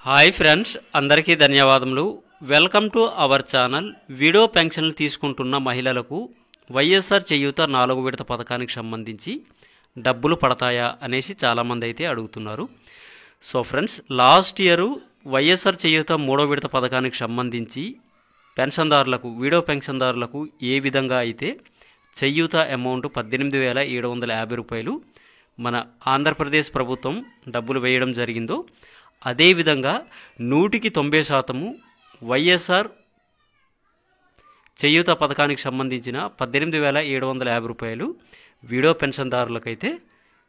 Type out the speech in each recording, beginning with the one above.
Hi friends, అందరికీ ధన్యవాదములు. Welcome to our channel. Video పెన్షన్లు తీసుకుంటున్న మహిళలకు వైఎస్ఆర్ చేయూత 4వ విడత పథకానికి సంబంధించి డబ్బులు పడతాయా అనేసి చాలామంది అయితే అడుగుతున్నారు. So friends, last year YSR చేయూత 3వ విడత పథకానికి సంబంధించి పెన్షన్దారులకు, వీడియో పెన్షన్దారులకు ఏ విధంగా అయితే చేయూత అమౌంట్ 18,750 రూపాయలు మన ఆంధ్రప్రదేశ్ ప్రభుత్వం డబ్బులు వేయడం జరిగిందో అదేవిధంగా 100% వైఎస్ఆర్ చేయూత పథకానికి సంబంధించిన 18,750 రూపాయలు వీడియో పెన్షన్దారులకైతే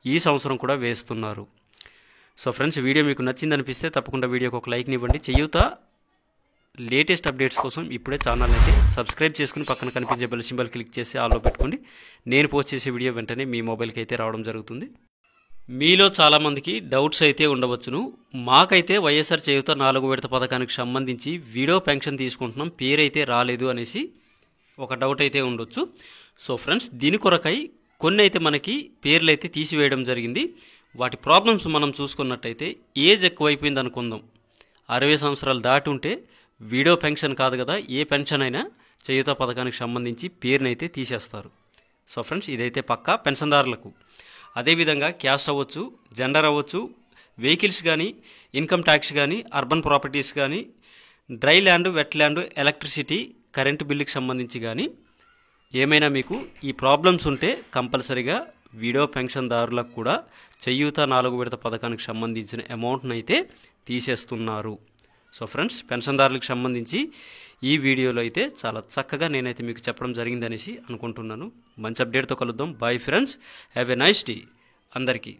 ఈ సంవత్సరం కూడా వేస్తున్నారు. సో ఫ్రెండ్స్, వీడియో మీకు నచ్చిందనిపిస్తే తప్పకుండా వీడియోకి ఒక లైక్ని ఇవ్వండి. చేయూత లేటెస్ట్ అప్డేట్స్ కోసం ఇప్పుడే ఛానల్ అయితే సబ్స్క్రైబ్ చేసుకుని పక్కన కనిపించే బెల్ సింబల్ క్లిక్ చేసి ఆల్లో పెట్టుకోండి. నేను పోస్ట్ చేసే వీడియో వెంటనే మీ మొబైల్కి అయితే రావడం జరుగుతుంది. మీలో చాలామందికి డౌట్స్ అయితే ఉండవచ్చును. మాకైతే వైఎస్ఆర్ చేయూత 4వ విడత పథకానికి సంబంధించి వీడియో పెన్షన్ తీసుకుంటున్నాం, పేరైతే రాలేదు అనేసి ఒక డౌట్ అయితే ఉండొచ్చు. సో ఫ్రెండ్స్, దీని కొరకై కొన్ని అయితే మనకి పేర్లు అయితే తీసివేయడం జరిగింది. వాటి ప్రాబ్లమ్స్ మనం చూసుకున్నట్టయితే, ఏజ్ ఎక్కువైపోయింది అనుకుందాం, 60 సంవత్సరాలు దాటి ఉంటే వీడియో పెన్షన్ కాదు కదా, ఏ పెన్షన్ అయినా చేయూత పథకానికి సంబంధించి పేరునైతే తీసేస్తారు. సో ఫ్రెండ్స్, ఇదైతే పక్కా పెన్షన్దారులకు. అదేవిధంగా క్యాస్ట్ అవ్వచ్చు, జెండర్ అవ్వచ్చు, వెహికల్స్ కానీ, ఇన్కమ్ ట్యాక్స్ కానీ, అర్బన్ ప్రాపర్టీస్ కానీ, dry land, wet land, electricity, current బిల్లుకి సంబంధించి కానీ ఏమైనా మీకు ఈ ప్రాబ్లమ్స్ ఉంటే కంపల్సరీగా వీడియో పెన్షన్దారులకు కూడా చేయూత 4వ విడత పథకానికి సంబంధించిన అమౌంట్ని అయితే తీసేస్తున్నారు. సో ఫ్రెండ్స్, పెన్షన్దారులకు సంబంధించి ఈ వీడియోలో అయితే చాలా చక్కగా నేనైతే మీకు చెప్పడం జరిగిందనేసి అనుకుంటున్నాను. మంచి అప్డేట్తో కలుద్దాం. Bye friends, have a nice day అందరికీ.